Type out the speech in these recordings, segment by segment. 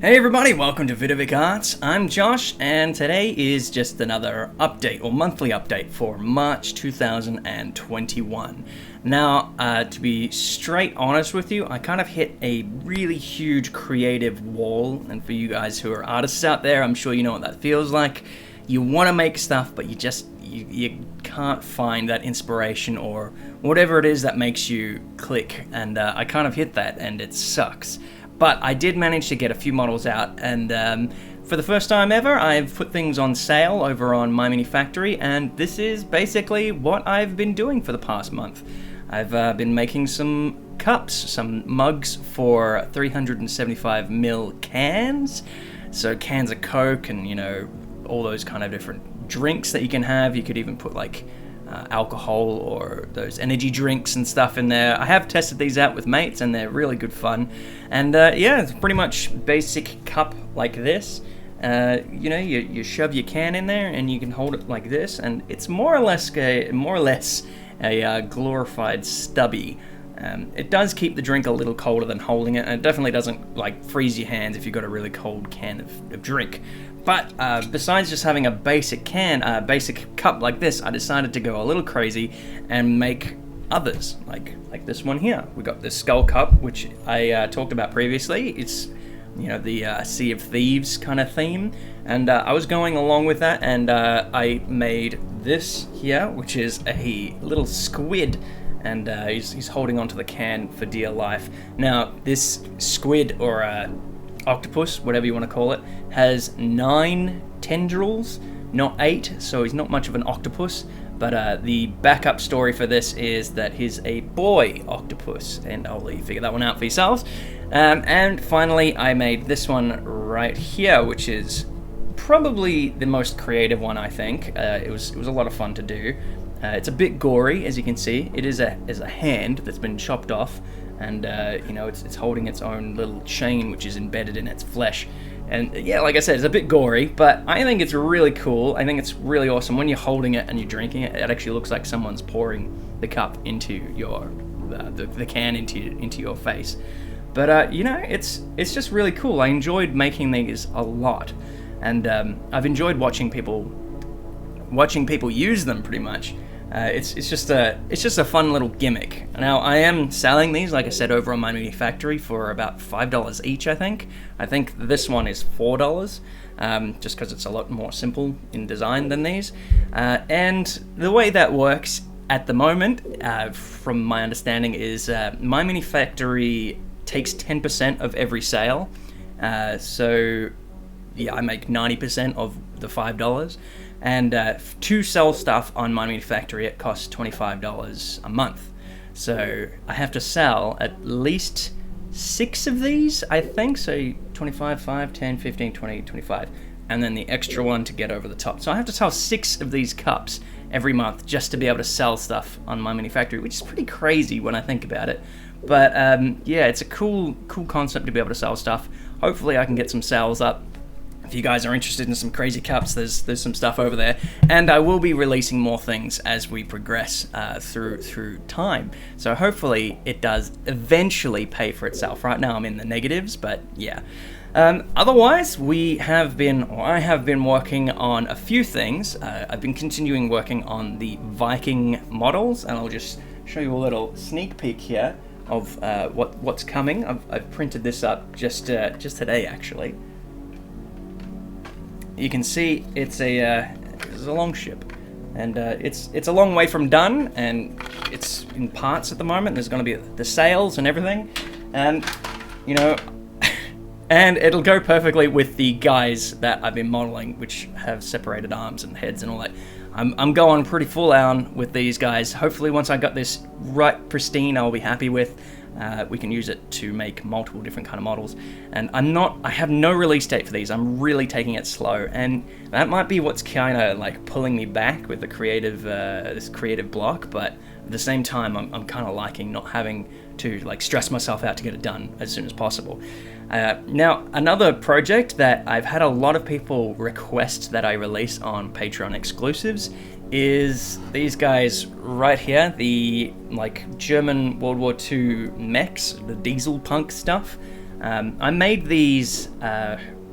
Hey everybody, welcome to VidovicArts. I'm Josh, and today is just another update, or monthly update, for March 2021. Now, to be straight honest with you, I kind of hit a really huge creative wall, and for you guys who are artists out there, I'm sure you know what that feels like. You want to make stuff, but you can't find that inspiration or whatever it is that makes you click, and I kind of hit that, and it sucks. But I did manage to get a few models out, and for the first time ever, I've put things on sale over on My Mini Factory, and this is basically what I've been doing for the past month. I've been making some cups, some mugs for 375ml cans, so cans of Coke and, you know, all those kind of different drinks that you can have. You could even put like alcohol or those energy drinks and stuff in there. I have tested these out with mates and they're really good fun. And yeah, it's pretty much basic cup like this. You know, you shove your can in there and you can hold it like this, and it's more or less a glorified stubby. It does keep the drink a little colder than holding it, and it definitely doesn't like freeze your hands if you've got a really cold can of drink. But besides just having a basic cup like this, I decided to go a little crazy and make others, like this one here. We got this skull cup, which I talked about previously. It's, you know, the Sea of Thieves kind of theme, and I was going along with that, and I made this here, which is a little squid, and he's holding onto the can for dear life. Now, this squid, or octopus, whatever you want to call it, has 9 tendrils, not 8, so he's not much of an octopus. But the backup story for this is that he's a boy octopus, and I'll let you figure that one out for yourselves. And finally, I made this one right here, which is probably the most creative one, I think. It was a lot of fun to do. It's a bit gory, as you can see. It is a hand that's been chopped off, and you know, it's holding its own little chain, which is embedded in its flesh. And yeah, like I said, it's a bit gory, but I think it's really cool. I think it's really awesome. When you're holding it and you're drinking it, it actually looks like someone's pouring the cup into your the can into your face. But you know, it's just really cool. I enjoyed making these a lot, and I've enjoyed watching people use them pretty much. It's just a fun little gimmick. Now, I am selling these, like I said, over on My Mini Factory for about $5 each, I think. I think this one is $4, just because it's a lot more simple in design than these. And the way that works at the moment, from my understanding, is My Mini Factory takes 10% of every sale. So, yeah, I make 90% of the $5. And to sell stuff on My Mini Factory, it costs $25 a month. So I have to sell at least 6 of these, I think. So 25, 5, 10, 15, 20, 25. And then the extra one to get over the top. So I have to sell 6 of these cups every month just to be able to sell stuff on My Mini Factory, which is pretty crazy when I think about it. But yeah, it's a cool concept to be able to sell stuff. Hopefully I can get some sales up. If you guys are interested in some crazy cups, there's some stuff over there, and I will be releasing more things as we progress through time. So hopefully it does eventually pay for itself. Right now I'm in the negatives, but yeah. Otherwise, I have been working on a few things. I've been continuing working on the Viking models, and I'll just show you a little sneak peek here of what's coming. I've printed this up just today, actually. You can see it's a long ship, and it's a long way from done, and it's in parts at the moment. There's going to be the sails and everything, and you know, and it'll go perfectly with the guys that I've been modeling, which have separated arms and heads and all that. I'm going pretty full on with these guys. Hopefully, once I got this right pristine, I'll be happy with. We can use it to make multiple different kind of models, and I have no release date for these. I'm really taking it slow, and that might be what's kind of like pulling me back with the this creative block. But at the same time, I'm kind of liking not having to like stress myself out to get it done as soon as possible. Now, another project that I've had a lot of people request that I release on Patreon exclusives is these guys right here, the like German World War II mechs, the Dieselpunk stuff. I made these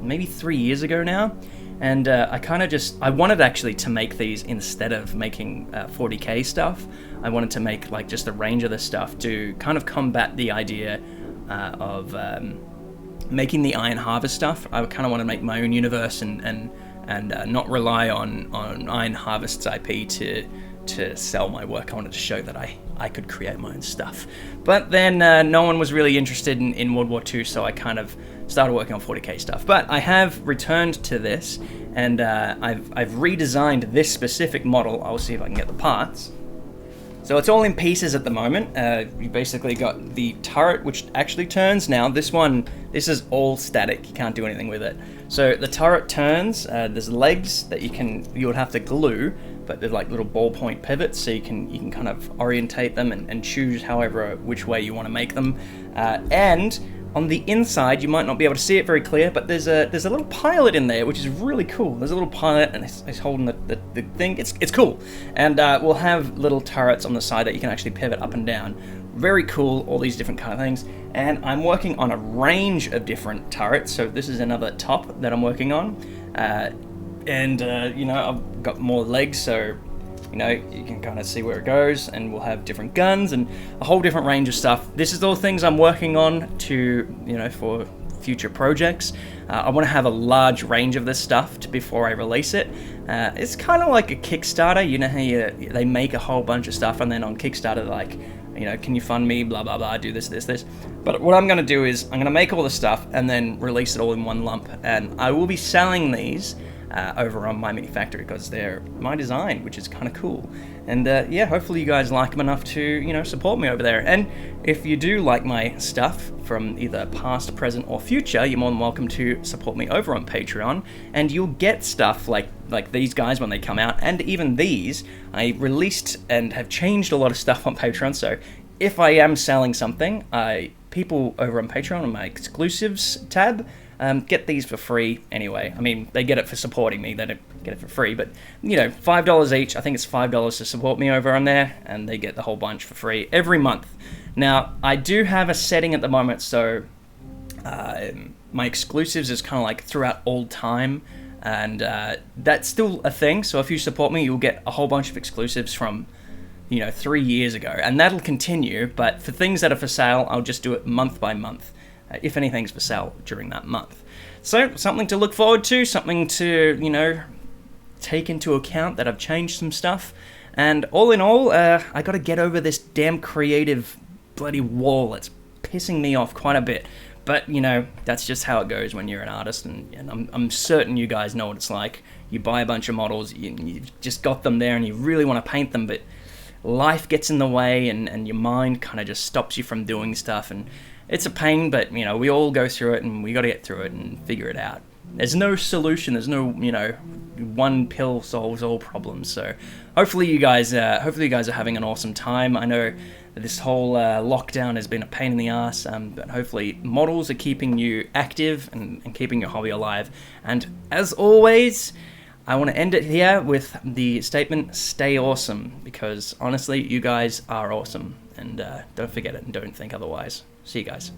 maybe 3 years ago now, and I wanted actually to make these instead of making 40k stuff. I wanted to make like just a range of this stuff to kind of combat the idea of making the Iron Harvest stuff. I kind of want to make my own universe and not rely on Iron Harvest's IP to sell my work. I wanted to show that I could create my own stuff. But then no one was really interested in World War II, so I kind of started working on 40k stuff. But I have returned to this, and I've redesigned this specific model. I'll see if I can get the parts. So it's all in pieces at the moment. You basically got the turret, which actually turns now. This is all static. You can't do anything with it. So the turret turns. There's legs that you would have to glue, but they're like little ballpoint pivots, so you can kind of orientate them and choose which way you want to make them. And on the inside, you might not be able to see it very clear, but there's a little pilot in there, which is really cool. There's a little pilot, and it's holding the thing. It's cool. And we'll have little turrets on the side that you can actually pivot up and down. Very cool, all these different kind of things. And I'm working on a range of different turrets, so this is another top that I'm working on. I've got more legs, so you can kind of see where it goes, and we'll have different guns and a whole different range of stuff. This is all things I'm working on for future projects. I want to have a large range of this stuff before I release it. It's kind of like a Kickstarter. You know how they make a whole bunch of stuff, and then on Kickstarter, like, can you fund me, blah, blah, blah, do this. But what I'm going to do is I'm going to make all the stuff and then release it all in one lump, and I will be selling these over on my mini factory because they're my design, which is kind of cool. And hopefully you guys like them enough to support me over there. And if you do like my stuff from either past, present, or future, you're more than welcome to support me over on Patreon, and you'll get stuff like these guys when they come out, and even these. I released and have changed a lot of stuff on Patreon, so if I am selling something, people over on Patreon on my exclusives tab get these for free anyway. I mean, they get it for supporting me, they don't get it for free, but $5 each. I think it's $5 to support me over on there, and they get the whole bunch for free every month. Now, I do have a setting at the moment, so my exclusives is kind of like throughout all time, and that's still a thing. So if you support me, you'll get a whole bunch of exclusives from 3 years ago, and that'll continue. But for things that are for sale, I'll just do it month by month, if anything's for sale during that month. So something to look forward to, something to take into account that I've changed some stuff. And all in all, I got to get over this damn creative bloody wall. It's pissing me off quite a bit. But that's just how it goes when you're an artist, and I'm certain you guys know what it's like. You buy a bunch of models, you've just got them there, and you really want to paint them, but life gets in the way, and your mind kind of just stops you from doing stuff, and it's a pain, but we all go through it, and we got to get through it and figure it out. There's no solution. There's no one pill solves all problems. So hopefully you guys are having an awesome time. I know this whole lockdown has been a pain in the ass, but hopefully models are keeping you active and keeping your hobby alive. And as always, I want to end it here with the statement, stay awesome, because honestly, you guys are awesome. And don't forget it, and don't think otherwise. See you guys.